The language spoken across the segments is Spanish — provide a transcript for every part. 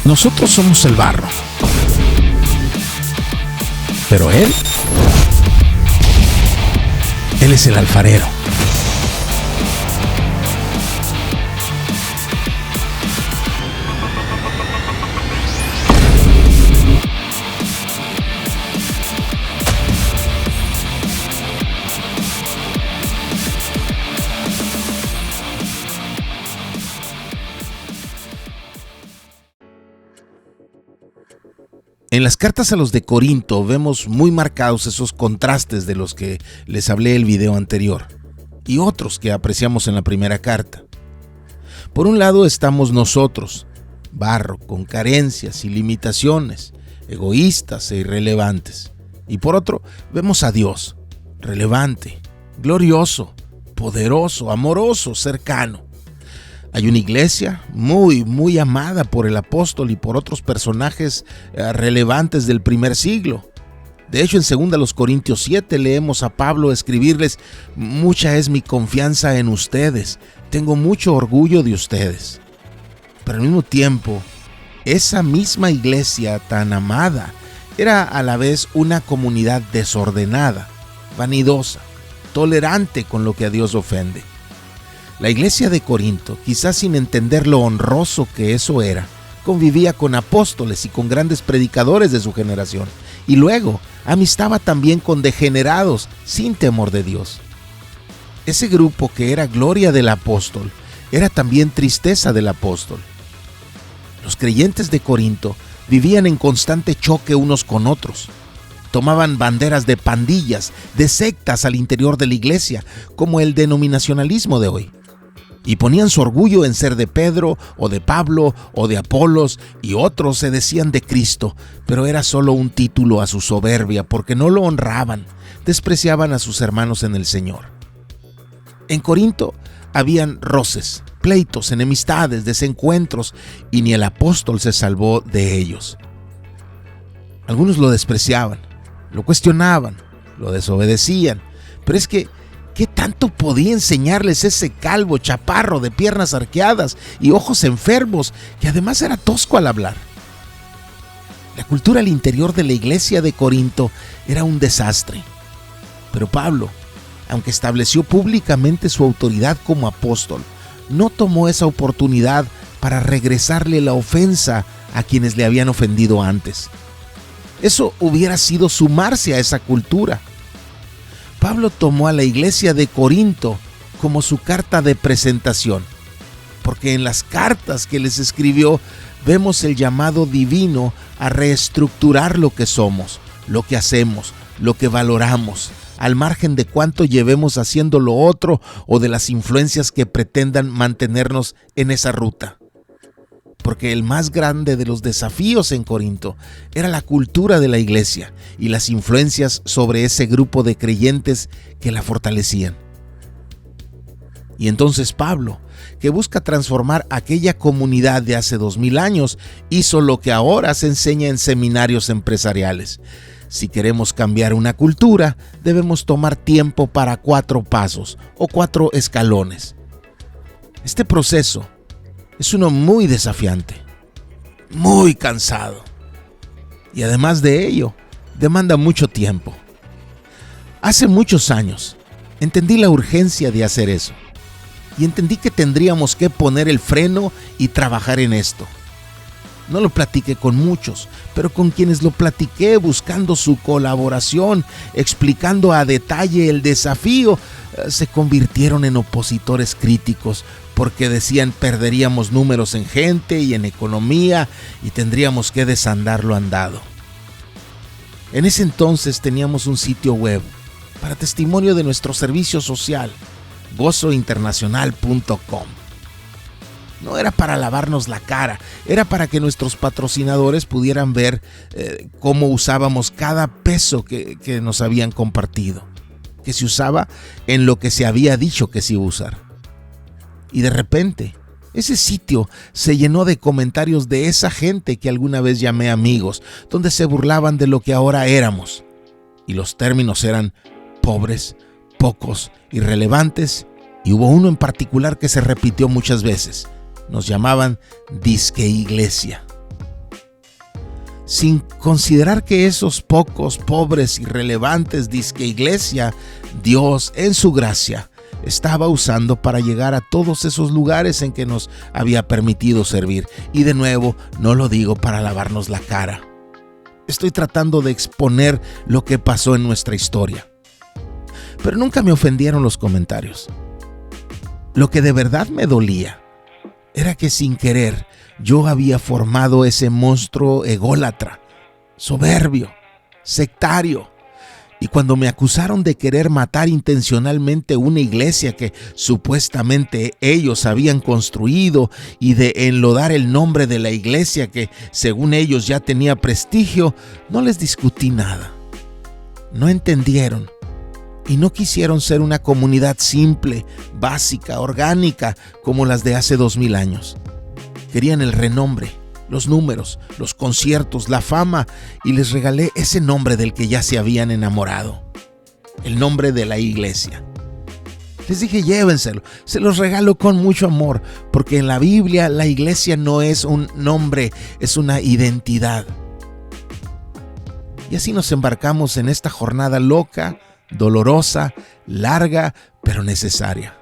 Nosotros somos el barro, pero Él es el alfarero. En las cartas a los de Corinto vemos muy marcados esos contrastes de los que les hablé el video anterior y otros que apreciamos en la primera carta. Por un lado estamos nosotros, barro, con carencias y limitaciones, egoístas e irrelevantes. Y por otro, vemos a Dios, relevante, glorioso, poderoso, amoroso, cercano. Hay una iglesia muy amada por el apóstol y por otros personajes relevantes del primer siglo. De hecho, en 2 Corintios 7 leemos a Pablo escribirles: mucha es mi confianza en ustedes, tengo mucho orgullo de ustedes. Pero al mismo tiempo, esa misma iglesia tan amada era a la vez una comunidad desordenada, vanidosa, tolerante con lo que a Dios ofende. La iglesia de Corinto, quizás sin entender lo honroso que eso era, convivía con apóstoles y con grandes predicadores de su generación, y luego amistaba también con degenerados sin temor de Dios. Ese grupo que era gloria del apóstol, era también tristeza del apóstol. Los creyentes de Corinto vivían en constante choque unos con otros. Tomaban banderas de pandillas, de sectas al interior de la iglesia, como el denominacionalismo de hoy. Y ponían su orgullo en ser de Pedro, o de Pablo, o de Apolos, y otros se decían de Cristo, pero era solo un título a su soberbia, porque no lo honraban, despreciaban a sus hermanos en el Señor. En Corinto habían roces, pleitos, enemistades, desencuentros, y ni el apóstol se salvó de ellos. Algunos lo despreciaban, lo cuestionaban, lo desobedecían, pero es que ¿qué tanto podía enseñarles ese calvo chaparro de piernas arqueadas y ojos enfermos, que además era tosco al hablar? La cultura al interior de la iglesia de Corinto era un desastre. Pero Pablo, aunque estableció públicamente su autoridad como apóstol, no tomó esa oportunidad para regresarle la ofensa a quienes le habían ofendido antes. Eso hubiera sido sumarse a esa cultura. Pablo tomó a la iglesia de Corinto como su carta de presentación, porque en las cartas que les escribió vemos el llamado divino a reestructurar lo que somos, lo que hacemos, lo que valoramos, al margen de cuánto llevemos haciendo lo otro o de las influencias que pretendan mantenernos en esa ruta. Porque el más grande de los desafíos en Corinto era la cultura de la iglesia y las influencias sobre ese grupo de creyentes que la fortalecían. Y entonces Pablo, que busca transformar aquella comunidad de hace 2000 años, hizo lo que ahora se enseña en seminarios empresariales. Si queremos cambiar una cultura, debemos tomar tiempo para 4 pasos o 4 escalones. Este proceso es uno muy desafiante, muy cansado, y además de ello, demanda mucho tiempo. Hace muchos años entendí la urgencia de hacer eso, y entendí que tendríamos que poner el freno y trabajar en esto. No lo platiqué con muchos, pero con quienes lo platiqué buscando su colaboración, explicando a detalle el desafío, se convirtieron en opositores críticos, porque decían perderíamos números en gente y en economía y tendríamos que desandar lo andado. En ese entonces teníamos un sitio web para testimonio de nuestro servicio social, gozointernacional.com. No era para lavarnos la cara, era para que nuestros patrocinadores pudieran ver cómo usábamos cada peso que nos habían compartido, que se usaba en lo que se había dicho que se iba a usar. Y de repente, ese sitio se llenó de comentarios de esa gente que alguna vez llamé amigos, donde se burlaban de lo que ahora éramos. Y los términos eran pobres, pocos, irrelevantes, y hubo uno en particular que se repitió muchas veces. Nos llamaban disque iglesia. sin considerar que esos pocos, pobres, irrelevantes disque iglesia, Dios en su gracia estaba usando para llegar a todos esos lugares en que nos había permitido servir. Y de nuevo, no lo digo para lavarnos la cara. Estoy tratando de exponer lo que pasó en nuestra historia. Pero nunca me ofendieron los comentarios. Lo que de verdad me dolía era que sin querer yo había formado ese monstruo ególatra, soberbio, sectario. Y cuando me acusaron de querer matar intencionalmente una iglesia que supuestamente ellos habían construido y de enlodar el nombre de la iglesia que según ellos ya tenía prestigio, no les discutí nada. No entendieron y no quisieron ser una comunidad simple, básica, orgánica como las de hace 2000 años. Querían el renombre, los números, los conciertos, la fama, y les regalé ese nombre del que ya se habían enamorado, el nombre de la iglesia. Les dije, llévenselo, se los regalo con mucho amor, porque en la Biblia la iglesia no es un nombre, es una identidad. Y así nos embarcamos en esta jornada loca, dolorosa, larga, pero necesaria.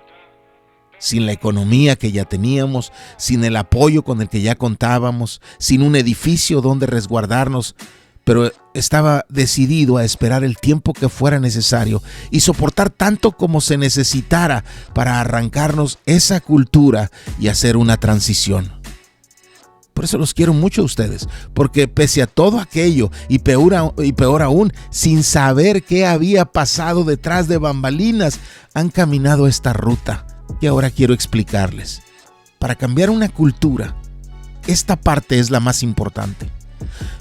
Sin la economía que ya teníamos, sin el apoyo con el que ya contábamos, sin un edificio donde resguardarnos, pero estaba decidido a esperar el tiempo que fuera necesario y soportar tanto como se necesitara para arrancarnos esa cultura y hacer una transición. Por eso los quiero mucho a ustedes, porque pese a todo aquello y peor aún, sin saber qué había pasado detrás de bambalinas, han caminado esta ruta. Y ahora quiero explicarles. Para cambiar una cultura, esta parte es la más importante.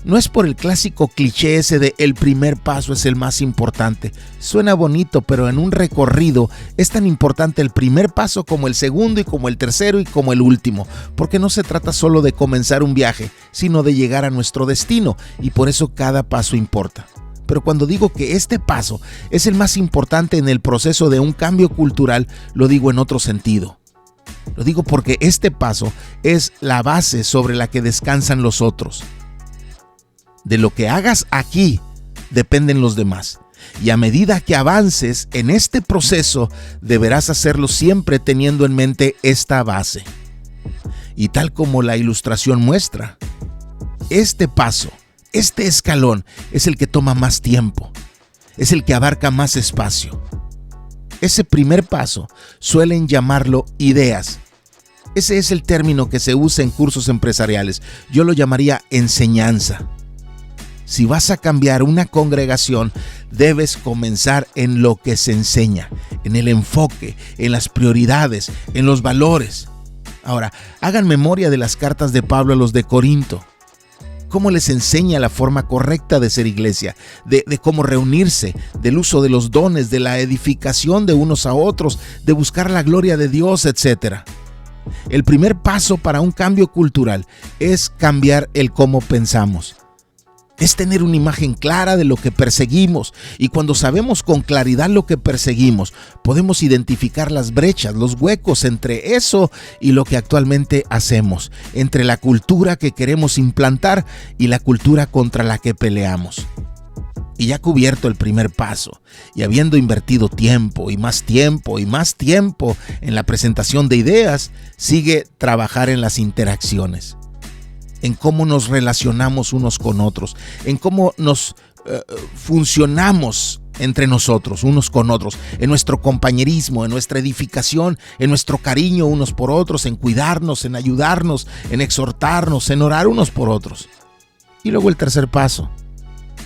No es por el clásico cliché ese de el primer paso es el más importante. Suena bonito, pero en un recorrido es tan importante el primer paso como el segundo y como el tercero y como el último, porque no se trata solo de comenzar un viaje, sino de llegar a nuestro destino, y por eso cada paso importa. Pero cuando digo que este paso es el más importante en el proceso de un cambio cultural, lo digo en otro sentido. Lo digo porque este paso es la base sobre la que descansan los otros. De lo que hagas aquí dependen los demás. Y a medida que avances en este proceso, deberás hacerlo siempre teniendo en mente esta base. Y tal como la ilustración muestra, este paso, este escalón es el que toma más tiempo, es el que abarca más espacio. Ese primer paso suelen llamarlo ideas. Ese es el término que se usa en cursos empresariales. Yo lo llamaría enseñanza. Si vas a cambiar una congregación, debes comenzar en lo que se enseña, en el enfoque, en las prioridades, en los valores. Ahora, hagan memoria de las cartas de Pablo a los de Corinto. Cómo les enseña la forma correcta de ser iglesia, de cómo reunirse, del uso de los dones, de la edificación de unos a otros, de buscar la gloria de Dios, etc. El primer paso para un cambio cultural es cambiar el cómo pensamos. Es tener una imagen clara de lo que perseguimos, y cuando sabemos con claridad lo que perseguimos, podemos identificar las brechas, los huecos entre eso y lo que actualmente hacemos, entre la cultura que queremos implantar y la cultura contra la que peleamos. Y ya cubierto el primer paso, y habiendo invertido tiempo y más tiempo y más tiempo en la presentación de ideas, sigue trabajar en las interacciones, en cómo nos relacionamos unos con otros, en cómo nos funcionamos entre nosotros, unos con otros, en nuestro compañerismo, en nuestra edificación, en nuestro cariño unos por otros, en cuidarnos, en ayudarnos, en exhortarnos, en orar unos por otros. Y luego el tercer paso,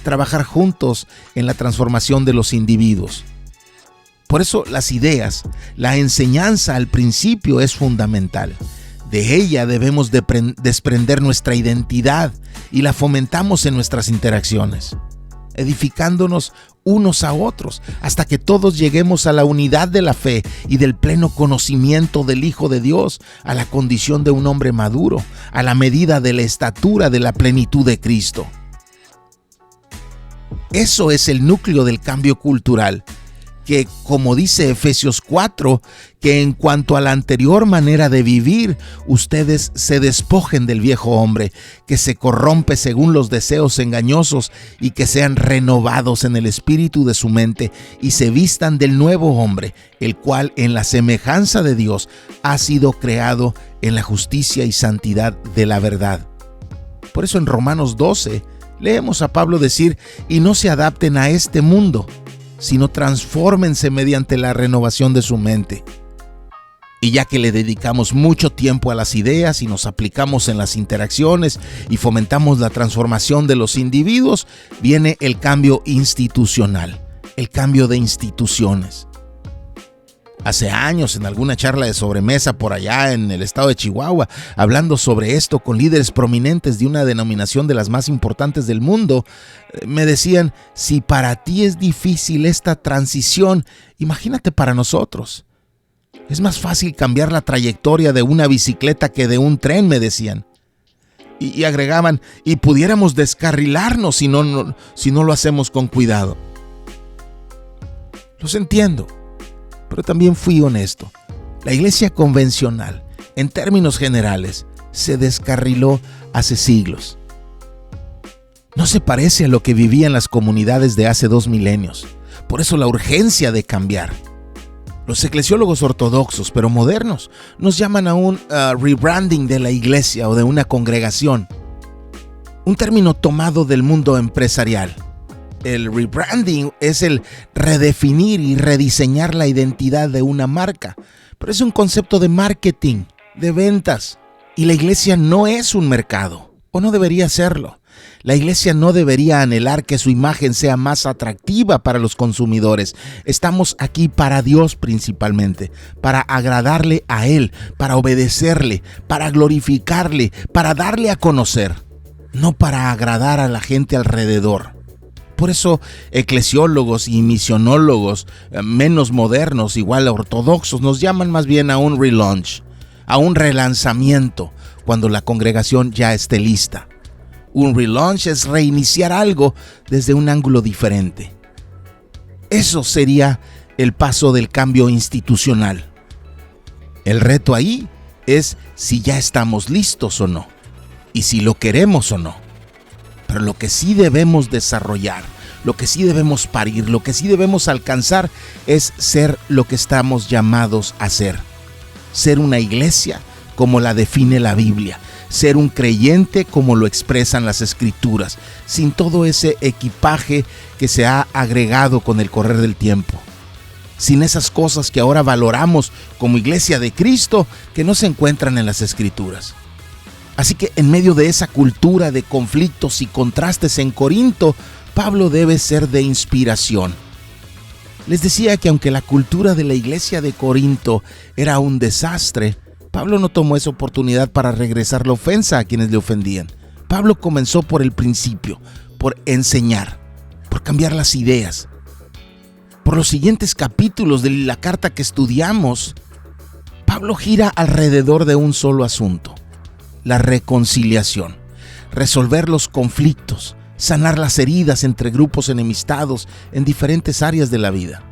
trabajar juntos en la transformación de los individuos. Por eso las ideas, la enseñanza al principio es fundamental. De ella debemos desprender nuestra identidad y la fomentamos en nuestras interacciones, edificándonos unos a otros hasta que todos lleguemos a la unidad de la fe y del pleno conocimiento del Hijo de Dios, a la condición de un hombre maduro, a la medida de la estatura de la plenitud de Cristo. Eso es el núcleo del cambio cultural, que, como dice Efesios 4, que en cuanto a la anterior manera de vivir, ustedes se despojen del viejo hombre, que se corrompe según los deseos engañosos, y que sean renovados en el espíritu de su mente, y se vistan del nuevo hombre, el cual en la semejanza de Dios ha sido creado en la justicia y santidad de la verdad. Por eso en Romanos 12 leemos a Pablo decir: y no se adapten a este mundo, sino transfórmense mediante la renovación de su mente. Y ya que le dedicamos mucho tiempo a las ideas y nos aplicamos en las interacciones y fomentamos la transformación de los individuos, viene el cambio institucional, el cambio de instituciones. Hace años, en alguna charla de sobremesa por allá en el estado de Chihuahua, hablando sobre esto con líderes prominentes de una denominación de las más importantes del mundo, me decían: si para ti es difícil esta transición, imagínate para nosotros. Es más fácil cambiar la trayectoria de una bicicleta que de un tren, me decían. Y agregaban: y pudiéramos descarrilarnos si no lo hacemos con cuidado. Los entiendo. Pero también fui honesto. La iglesia convencional, en términos generales, se descarriló hace siglos. No se parece a lo que vivían las comunidades de hace 2 milenios. Por eso la urgencia de cambiar. Los eclesiólogos ortodoxos, pero modernos, nos llaman a un rebranding de la iglesia o de una congregación. Un término tomado del mundo empresarial. El rebranding es el redefinir y rediseñar la identidad de una marca, pero es un concepto de marketing, de ventas. Y la iglesia no es un mercado, o no debería serlo. La iglesia no debería anhelar que su imagen sea más atractiva para los consumidores. Estamos aquí para Dios principalmente, para agradarle a Él, para obedecerle, para glorificarle, para darle a conocer, no para agradar a la gente alrededor. Por eso eclesiólogos y misionólogos menos modernos, igual ortodoxos, nos llaman más bien a un relaunch, a un relanzamiento cuando la congregación ya esté lista. Un relaunch es reiniciar algo desde un ángulo diferente. Eso sería el paso del cambio institucional. El reto ahí es si ya estamos listos o no, y si lo queremos o no. Pero lo que sí debemos desarrollar, lo que sí debemos parir, lo que sí debemos alcanzar es ser lo que estamos llamados a ser. Ser una iglesia como la define la Biblia. Ser un creyente como lo expresan las Escrituras, sin todo ese equipaje que se ha agregado con el correr del tiempo. Sin esas cosas que ahora valoramos como iglesia de Cristo que no se encuentran en las Escrituras. Así que en medio de esa cultura de conflictos y contrastes en Corinto, Pablo debe ser de inspiración. Les decía que aunque la cultura de la iglesia de Corinto era un desastre, Pablo no tomó esa oportunidad para regresar la ofensa a quienes le ofendían. Pablo comenzó por el principio, por enseñar, por cambiar las ideas. Por los siguientes capítulos de la carta que estudiamos, Pablo gira alrededor de un solo asunto: la reconciliación, resolver los conflictos, sanar las heridas entre grupos enemistados en diferentes áreas de la vida.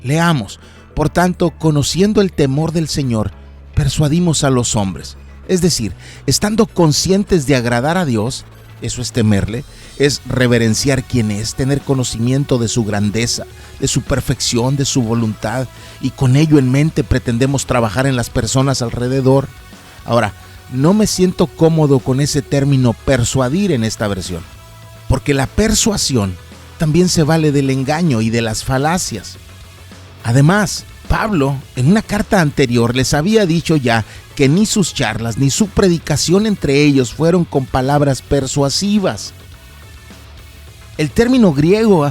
Leamos: por tanto, conociendo el temor del Señor, persuadimos a los hombres. Es decir, estando conscientes de agradar a Dios, eso es temerle, es reverenciar quién es, tener conocimiento de su grandeza, de su perfección, de su voluntad, y con ello en mente pretendemos trabajar en las personas alrededor. Ahora, no me siento cómodo con ese término persuadir en esta versión, porque la persuasión también se vale del engaño y de las falacias. Además, Pablo, en una carta anterior, les había dicho ya que ni sus charlas ni su predicación entre ellos fueron con palabras persuasivas. El término griego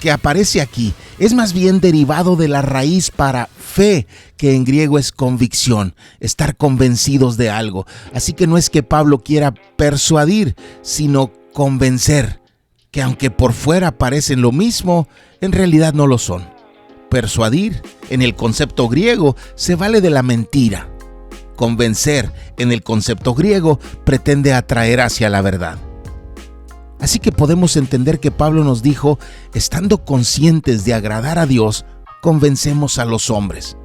que aparece aquí es más bien derivado de la raíz para fe, que en griego es convicción, estar convencidos de algo. Así que no es que Pablo quiera persuadir, sino convencer, que aunque por fuera parecen lo mismo, en realidad no lo son. Persuadir, en el concepto griego, se vale de la mentira. Convencer, en el concepto griego, pretende atraer hacia la verdad. Así que podemos entender que Pablo nos dijo, estando conscientes de agradar a Dios, convencemos a los hombres.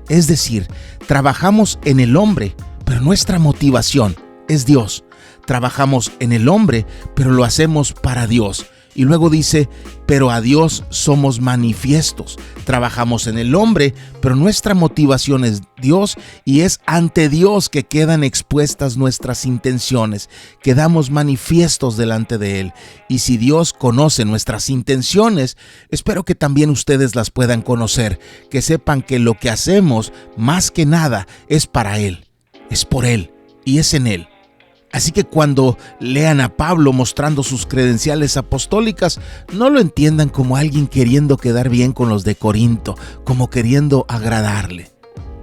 Es decir, trabajamos en el hombre, pero nuestra motivación es Dios. Trabajamos en el hombre, pero lo hacemos para Dios. Y luego dice, pero a Dios somos manifiestos. Trabajamos en el hombre, pero nuestra motivación es Dios y es ante Dios que quedan expuestas nuestras intenciones. Quedamos manifiestos delante de Él. Y si Dios conoce nuestras intenciones, espero que también ustedes las puedan conocer. Que sepan que lo que hacemos, más que nada, es para Él. Es por Él y es en Él. Así que cuando lean a Pablo mostrando sus credenciales apostólicas, no lo entiendan como alguien queriendo quedar bien con los de Corinto, como queriendo agradarle.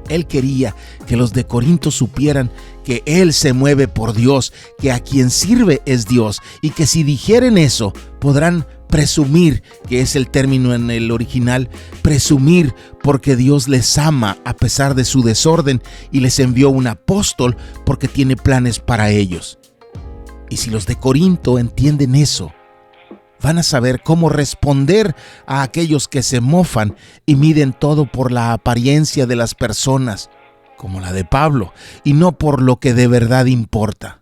Él quería que los de Corinto supieran que Él se mueve por Dios, que a quien sirve es Dios, y que si dijeren eso, podrán presumir, que es el término en el original, presumir porque Dios les ama a pesar de su desorden y les envió un apóstol porque tiene planes para ellos. Y si los de Corinto entienden eso, van a saber cómo responder a aquellos que se mofan y miden todo por la apariencia de las personas, como la de Pablo, y no por lo que de verdad importa.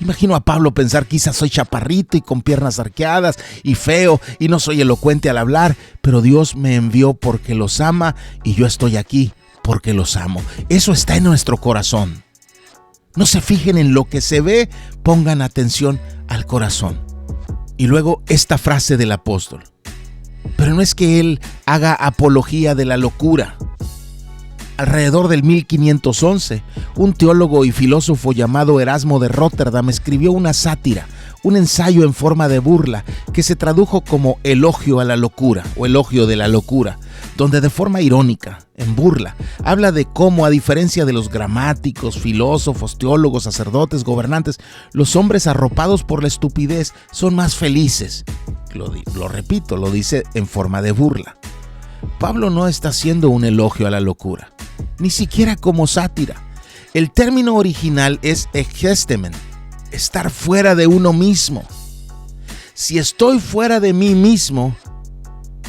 Imagino a Pablo pensar, quizás soy chaparrito y con piernas arqueadas y feo y no soy elocuente al hablar, pero Dios me envió porque los ama y yo estoy aquí porque los amo. Eso está en nuestro corazón. No se fijen en lo que se ve, pongan atención al corazón. Y luego esta frase del apóstol. Pero no es que él haga apología de la locura. Alrededor del 1511, un teólogo y filósofo llamado Erasmo de Róterdam escribió una sátira, un ensayo en forma de burla que se tradujo como Elogio a la locura o Elogio de la locura, donde de forma irónica, en burla, habla de cómo, a diferencia de los gramáticos, filósofos, teólogos, sacerdotes, gobernantes, los hombres arropados por la estupidez son más felices. Lo repito, lo dice en forma de burla. Pablo no está haciendo un elogio a la locura, ni siquiera como sátira. El término original es egestemen, estar fuera de uno mismo. Si estoy fuera de mí mismo,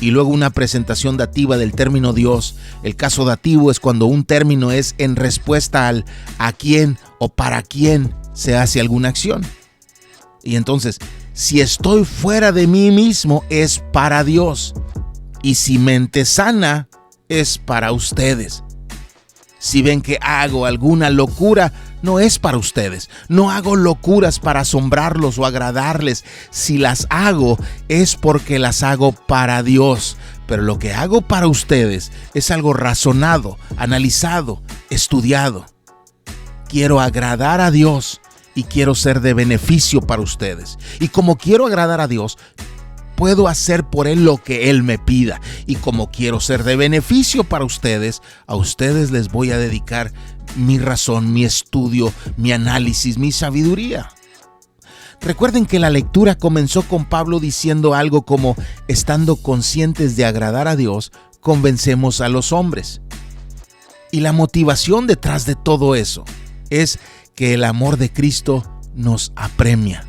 y luego una presentación dativa del término Dios. El caso dativo es cuando un término es en respuesta al a quién o para quién se hace alguna acción. Y entonces, si estoy fuera de mí mismo, es para Dios. Y si mente sana, es para ustedes. Si ven que hago alguna locura, no es para ustedes. No hago locuras para asombrarlos o agradarles. Si las hago, es porque las hago para Dios. Pero lo que hago para ustedes es algo razonado, analizado, estudiado. Quiero agradar a Dios y quiero ser de beneficio para ustedes. Y como quiero agradar a Dios, puedo hacer por Él lo que Él me pida. Y como quiero ser de beneficio para ustedes, a ustedes les voy a dedicar mi razón, mi estudio, mi análisis, mi sabiduría. Recuerden que la lectura comenzó con Pablo diciendo algo como: estando conscientes de agradar a Dios, convencemos a los hombres. Y la motivación detrás de todo eso es que el amor de Cristo nos apremia.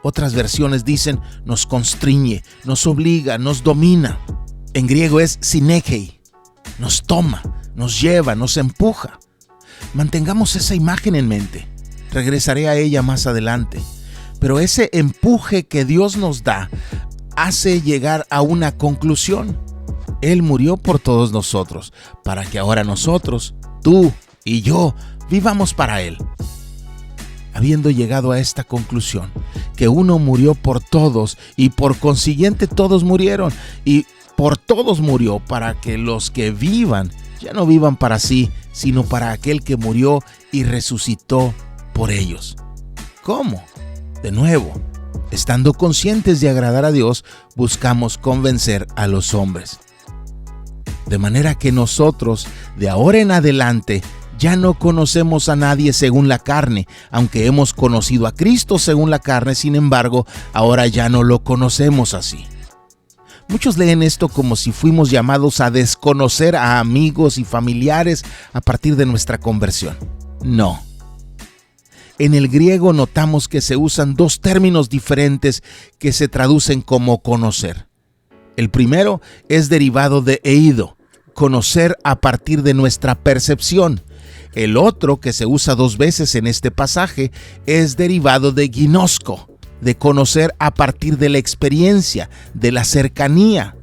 Otras versiones dicen nos constriñe, nos obliga, nos domina. En griego es synechei, nos toma, nos lleva, nos empuja. Mantengamos esa imagen en mente. Regresaré a ella más adelante. Pero ese empuje que Dios nos da hace llegar a una conclusión. Él murió por todos nosotros, para que ahora nosotros, tú y yo, vivamos para Él. Habiendo llegado a esta conclusión, que uno murió por todos y por consiguiente todos murieron, y por todos murió para que los que vivan ya no vivan para sí, sino para aquel que murió y resucitó por ellos. ¿Cómo? De nuevo, estando conscientes de agradar a Dios, buscamos convencer a los hombres. De manera que nosotros, de ahora en adelante, ya no conocemos a nadie según la carne, aunque hemos conocido a Cristo según la carne, sin embargo, ahora ya no lo conocemos así. Muchos leen esto como si fuimos llamados a desconocer a amigos y familiares a partir de nuestra conversión. No. En el griego notamos que se usan dos términos diferentes que se traducen como conocer. El primero es derivado de eido, conocer a partir de nuestra percepción. El otro, que se usa dos veces en este pasaje, es derivado de ginosko, de conocer a partir de la experiencia, de la cercanía.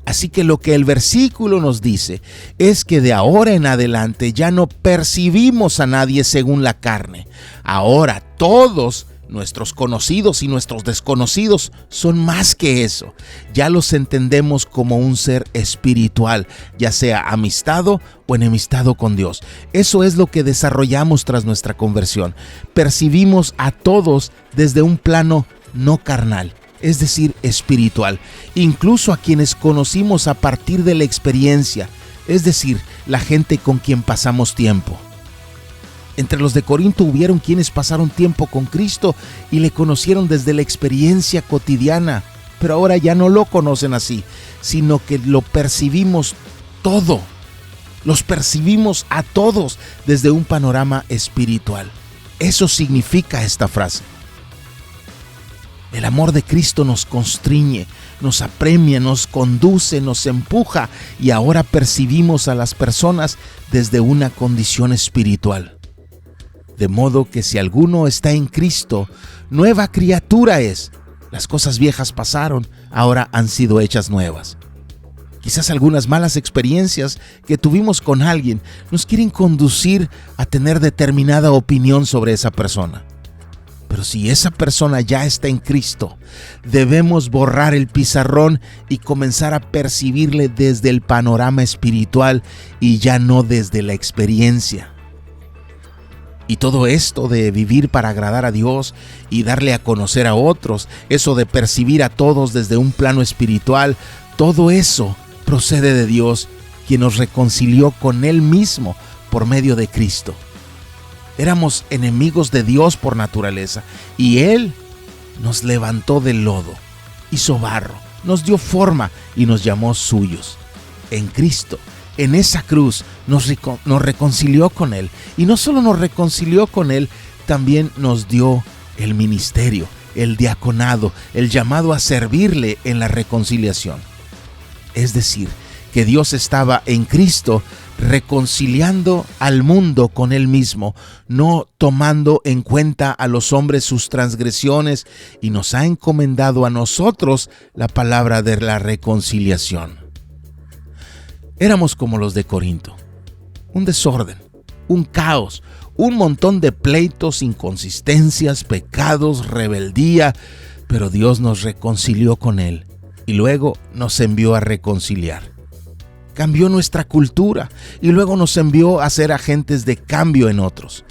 Así que lo que el versículo nos dice es que de ahora en adelante ya no percibimos a nadie según la carne. Ahora todos nuestros conocidos y nuestros desconocidos son más que eso. Ya los entendemos como un ser espiritual, ya sea amistado o enemistado con Dios. Eso es lo que desarrollamos tras nuestra conversión. Percibimos a todos desde un plano no carnal, es decir, espiritual, incluso a quienes conocimos a partir de la experiencia, es decir, la gente con quien pasamos tiempo. Entre los de Corinto hubieron quienes pasaron tiempo con Cristo y le conocieron desde la experiencia cotidiana, pero ahora ya no lo conocen así, sino que lo percibimos todo. Los percibimos a todos desde un panorama espiritual. Eso significa esta frase. El amor de Cristo nos constriñe, nos apremia, nos conduce, nos empuja y ahora percibimos a las personas desde una condición espiritual. De modo que si alguno está en Cristo, nueva criatura es. Las cosas viejas pasaron, ahora han sido hechas nuevas. Quizás algunas malas experiencias que tuvimos con alguien nos quieren conducir a tener determinada opinión sobre esa persona. Pero si esa persona ya está en Cristo, debemos borrar el pizarrón y comenzar a percibirle desde el panorama espiritual y ya no desde la experiencia. Y todo esto de vivir para agradar a Dios y darle a conocer a otros, eso de percibir a todos desde un plano espiritual, todo eso procede de Dios, quien nos reconcilió con Él mismo por medio de Cristo. Éramos enemigos de Dios por naturaleza y Él nos levantó del lodo, hizo barro, nos dio forma y nos llamó suyos. En Cristo, en esa cruz, nos reconcilió con Él. Y no solo nos reconcilió con Él, también nos dio el ministerio, el diaconado, el llamado a servirle en la reconciliación. Es decir, que Dios estaba en Cristo reconciliando al mundo con Él mismo, no tomando en cuenta a los hombres sus transgresiones, y nos ha encomendado a nosotros la palabra de la reconciliación. Éramos como los de Corinto, un desorden, un caos, un montón de pleitos, inconsistencias, pecados, rebeldía, pero Dios nos reconcilió con Él y luego nos envió a reconciliar. Cambió nuestra cultura y luego nos envió a ser agentes de cambio en otros.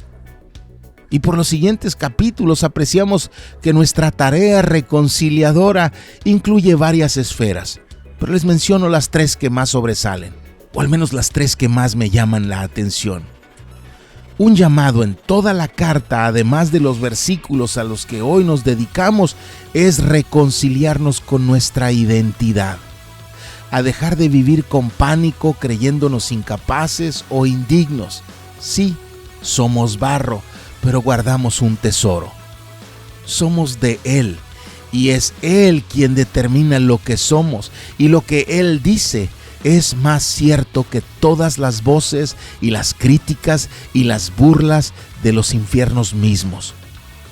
Y por los siguientes capítulos apreciamos que nuestra tarea reconciliadora incluye varias esferas, pero les menciono las tres que más sobresalen, o al menos las tres que más me llaman la atención. Un llamado en toda la carta, además de los versículos a los que hoy nos dedicamos, es reconciliarnos con nuestra identidad, a dejar de vivir con pánico creyéndonos incapaces o indignos. Sí, somos barro, pero guardamos un tesoro. Somos de Él y es Él quien determina lo que somos, y lo que Él dice es más cierto que todas las voces y las críticas y las burlas de los infiernos mismos.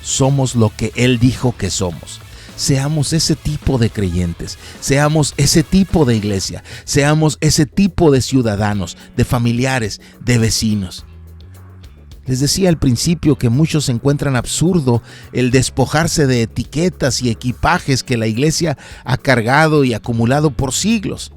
Somos lo que Él dijo que somos. Seamos ese tipo de creyentes, seamos ese tipo de iglesia, seamos ese tipo de ciudadanos, de familiares, de vecinos. Les decía al principio que muchos encuentran absurdo el despojarse de etiquetas y equipajes que la iglesia ha cargado y acumulado por siglos.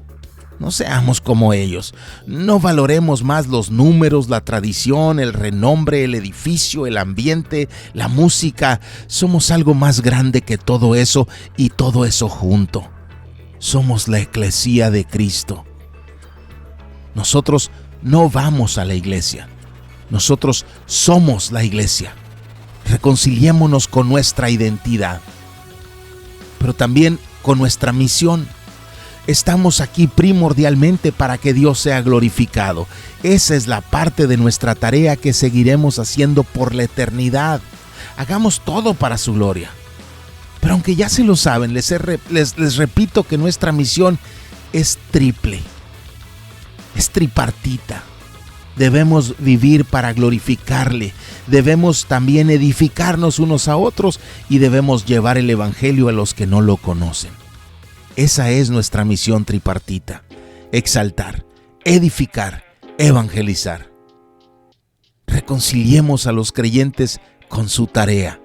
No seamos como ellos, no valoremos más los números, la tradición, el renombre, el edificio, el ambiente, la música. Somos algo más grande que todo eso y todo eso junto. Somos la eclesía de Cristo. Nosotros no vamos a la iglesia, nosotros somos la iglesia. Reconciliémonos con nuestra identidad, pero también con nuestra misión. Estamos aquí primordialmente para que Dios sea glorificado. Esa es la parte de nuestra tarea que seguiremos haciendo por la eternidad. Hagamos todo para su gloria. Pero aunque ya se lo saben, les repito que nuestra misión es triple, es tripartita. Debemos vivir para glorificarle, debemos también edificarnos unos a otros y debemos llevar el evangelio a los que no lo conocen. Esa es nuestra misión tripartita: exaltar, edificar, evangelizar. Reconciliemos a los creyentes con su tarea.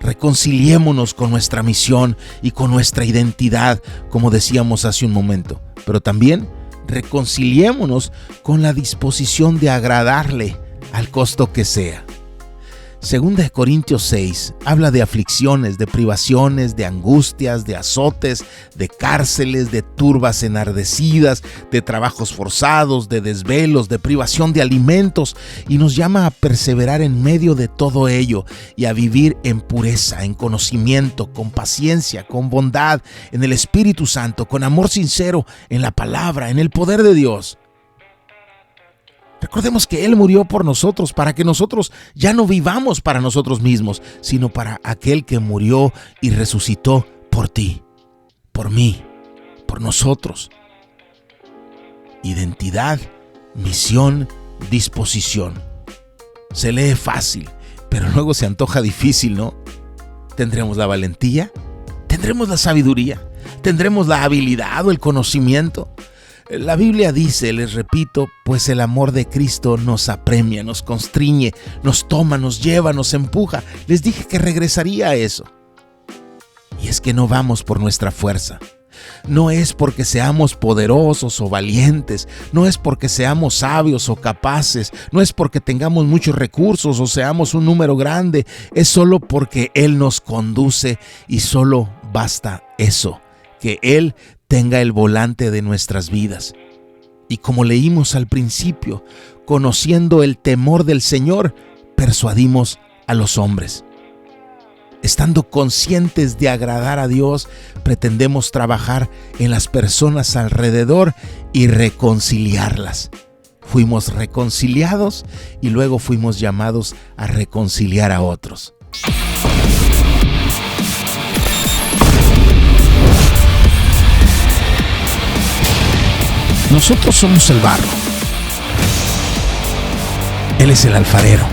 Reconciliémonos con nuestra misión y con nuestra identidad, como decíamos hace un momento, pero también reconciliémonos con la disposición de agradarle al costo que sea. Segunda de Corintios 6 habla de aflicciones, de privaciones, de angustias, de azotes, de cárceles, de turbas enardecidas, de trabajos forzados, de desvelos, de privación de alimentos, y nos llama a perseverar en medio de todo ello y a vivir en pureza, en conocimiento, con paciencia, con bondad, en el Espíritu Santo, con amor sincero, en la palabra, en el poder de Dios. Recordemos que Él murió por nosotros para que nosotros ya no vivamos para nosotros mismos, sino para aquel que murió y resucitó por ti, por mí, por nosotros. Identidad, misión, disposición. Se lee fácil, pero luego se antoja difícil, ¿no? ¿Tendremos la valentía? ¿Tendremos la sabiduría? ¿Tendremos la habilidad o el conocimiento? La Biblia dice, les repito, pues el amor de Cristo nos apremia, nos constriñe, nos toma, nos lleva, nos empuja. Les dije que regresaría a eso. Y es que no vamos por nuestra fuerza. No es porque seamos poderosos o valientes, no es porque seamos sabios o capaces, no es porque tengamos muchos recursos o seamos un número grande, es solo porque Él nos conduce y solo basta eso, que Él tenga el volante de nuestras vidas. Y como leímos al principio, conociendo el temor del Señor, persuadimos a los hombres. Estando conscientes de agradar a Dios, pretendemos trabajar en las personas alrededor y reconciliarlas. Fuimos reconciliados y luego fuimos llamados a reconciliar a otros. Nosotros somos el barro. Él es el alfarero.